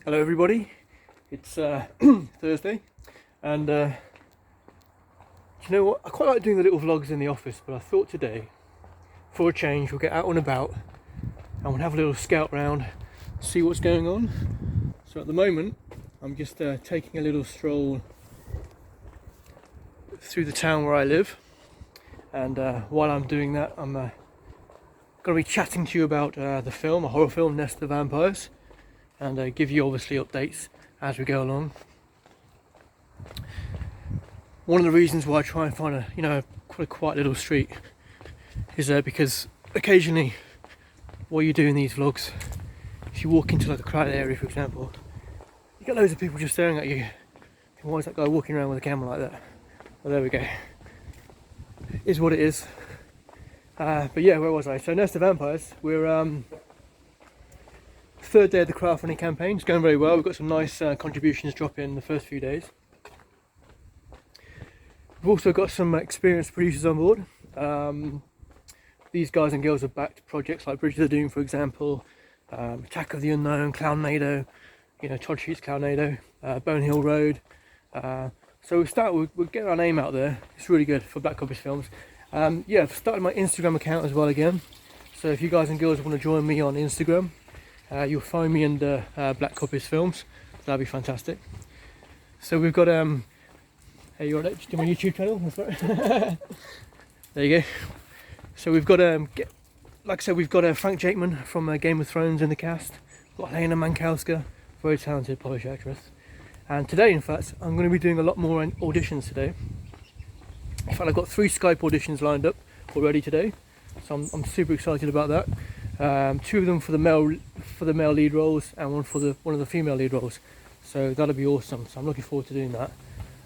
Hello everybody, it's Thursday, and you know what, I quite like doing the little vlogs in the office, but I thought today, for a change, we'll get out and about and we'll have a little scout round, see what's going on. So at the moment, I'm just taking a little stroll through the town where I live, and while I'm doing that, I'm going to be chatting to you about the film, a horror film, Nest of Vampires, and give you obviously updates as we go along. One of the reasons why I try and find quite a quiet little street is because occasionally while you're doing these vlogs, if you walk into like a crowded area, for example, you get loads of people just staring at you. Why is that guy walking around with a camera like that? Well, there we go. It is what it is. But yeah, where was I? So Nest of Vampires, we're third day of the crowdfunding campaign. It's going very well. We've got some nice contributions drop in the first few days. We've also got some experienced producers on board. These guys and girls have backed projects like Bridge of the Doom, for example, Attack of the Unknown, Clownado, Todd Sheets Clownado, Bone Hill Road. So we're getting our name out there. It's really good for Black Coppice Films. Yeah, I've started my Instagram account as well again. So if you guys and girls want to join me on Instagram, you'll find me under Black Coppice Films. That'd be fantastic. So we've got hey, you're on it? Do my YouTube channel? There you go. So we've got like I said, we've got Frank Jakeman from Game of Thrones in the cast. We've got Helena Mankowska, very talented Polish actress. And today, in fact, I'm going to be doing a lot more auditions today. In fact, I've got 3 Skype auditions lined up already today, so I'm super excited about that. 2 of them for the male lead roles, and one of the female lead roles. So that'll be awesome. So I'm looking forward to doing that.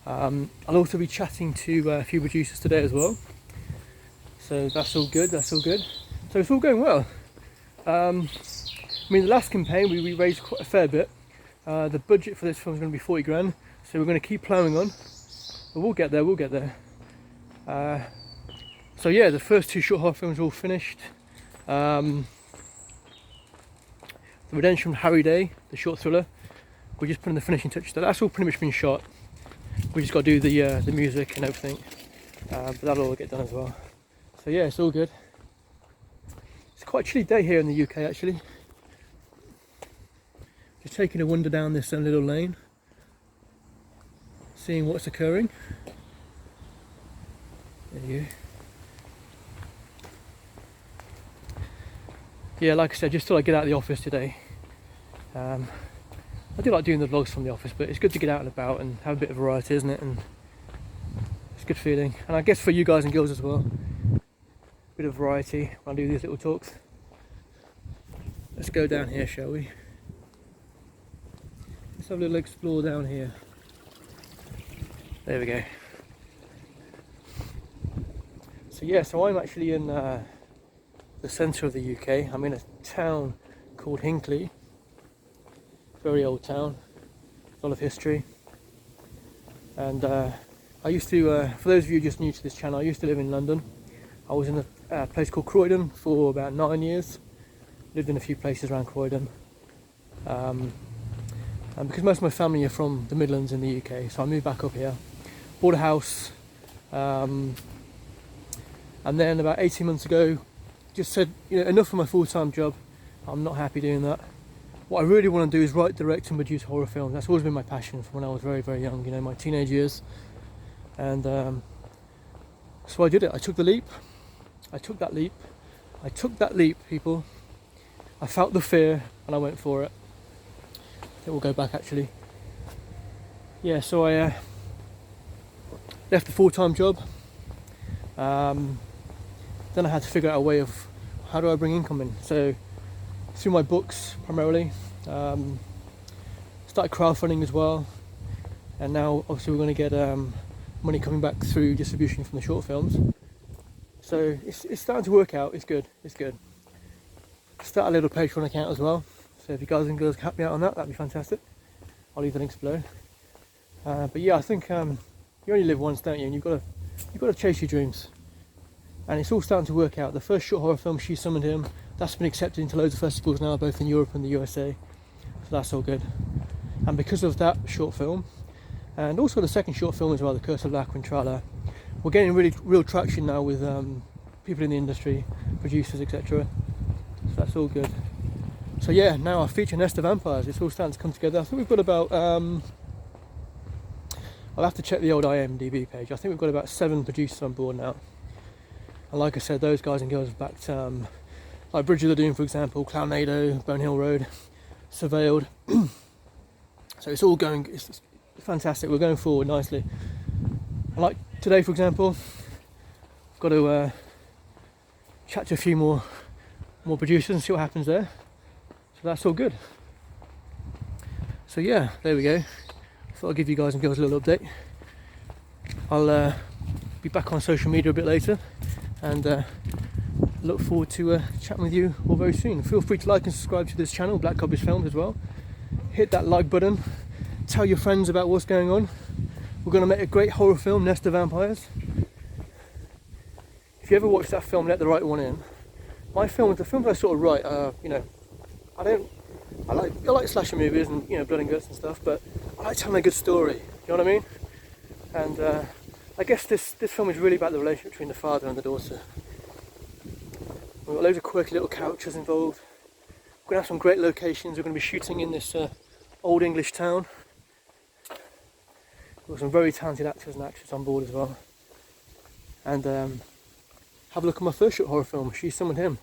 I'll also be chatting to a few producers today as well. So that's all good. That's all good. So it's all going well. I mean, the last campaign we raised quite a fair bit. The budget for this film is going to be 40 grand. So we're going to keep ploughing on. But we'll get there. We'll get there. So yeah, the first 2 short horror films are all finished. The Redemption of Harry Day, the short thriller, we're just putting the finishing touches. That's all pretty much been shot. We just got to do the music and everything, but that'll all get done as well. So yeah, it's all good. It's quite a chilly day here in the UK actually. Just taking a wander down this little lane, seeing what's occurring. There you go. Yeah, like I said, just thought I'd get out of the office today. I do like doing the vlogs from the office, but it's good to get out and about and have a bit of variety, isn't it? And it's a good feeling. And I guess for you guys and girls as well, a bit of variety when I do these little talks. Let's go down here, shall we? Let's have a little explore down here. There we go. So yeah, so I'm actually in the centre of the UK. I'm in a town called Hinckley. Very old town, a lot of history. And I used to, for those of you just new to this channel, I used to live in London. I was in a place called Croydon for about 9 years. Lived in a few places around Croydon. And because most of my family are from the Midlands in the UK, so I moved back up here. Bought a house. And then about 18 months ago, just said, enough for my full-time job. I'm not happy doing that. What I really want to do is write, direct and produce horror films. That's always been my passion from when I was very, very young, my teenage years. And so I did it. I took the leap. I took that leap, people. I felt the fear and I went for it. I think we'll go back actually. Yeah, so I left the full-time job. Then I had to figure out a way of how do I bring income in. So through my books primarily, started crowdfunding as well, and now obviously we're going to get money coming back through distribution from the short films. So it's starting to work out. It's good. Start a little Patreon account as well. So if you guys and girls can help me out on that, that'd be fantastic. I'll leave the links below. But yeah, I think you only live once, don't you? And you've got to chase your dreams. And it's all starting to work out. The first short horror film, She Summoned Him, that's been accepted into loads of festivals now, both in Europe and the USA. So that's all good. And because of that short film, and also the second short film as well, The Curse of Lack and Trala, we're getting real traction now with people in the industry, producers, etc. So that's all good. So yeah, now our feature Nest of Vampires, it's all starting to come together. I think we've got about, I'll have to check the old IMDb page. I think we've got about 7 producers on board now. And like I said, those guys and girls have backed, like Bridge of the Doom, for example, Clownado, Bone Hill Road, Surveilled. So it's all going, it's fantastic. We're going forward nicely. And like today, for example, I've got to chat to a few more producers and see what happens there. So that's all good. So yeah, there we go. Thought I'd give you guys and girls a little update. I'll be back on social media a bit later, and look forward to chatting with you all very soon. Feel free to like and subscribe to this channel, Black Coppice Films, as well. Hit that like button, tell your friends about what's going on. We're going to make a great horror film, Nest of Vampires. If you ever watch that film, Let the Right One In, my films, the films I sort of write, you know, I like slasher movies and, you know, blood and guts and stuff, but I like telling a good story, you know what I mean? And I guess this film is really about the relationship between the father and the daughter. We've got loads of quirky little characters involved. We're going to have some great locations. We're going to be shooting in this old English town. We've got some very talented actors and actresses on board as well. And have a look at my first short horror film, She's Summoned Him.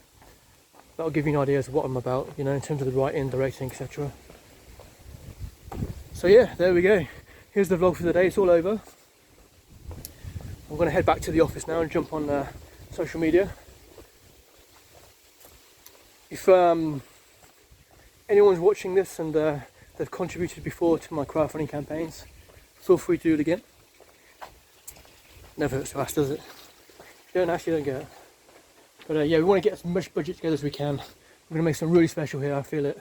That'll give you an idea of what I'm about, you know, in terms of the writing, directing, etc. So yeah, there we go. Here's the vlog for the day. It's all over. I'm going to head back to the office now and jump on social media. If anyone's watching this and they've contributed before to my crowdfunding campaigns, feel free to do it again. Never hurts to ask, does it? If you don't ask, you don't get it. But yeah, we want to get as much budget together as we can. We're going to make something really special here, I feel it.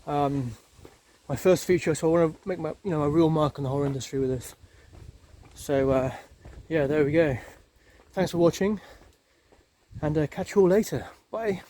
My first feature, so I want to make my, you know, a real mark on the horror industry with this. So yeah, there we go. Thanks for watching, and catch you all later. Bye.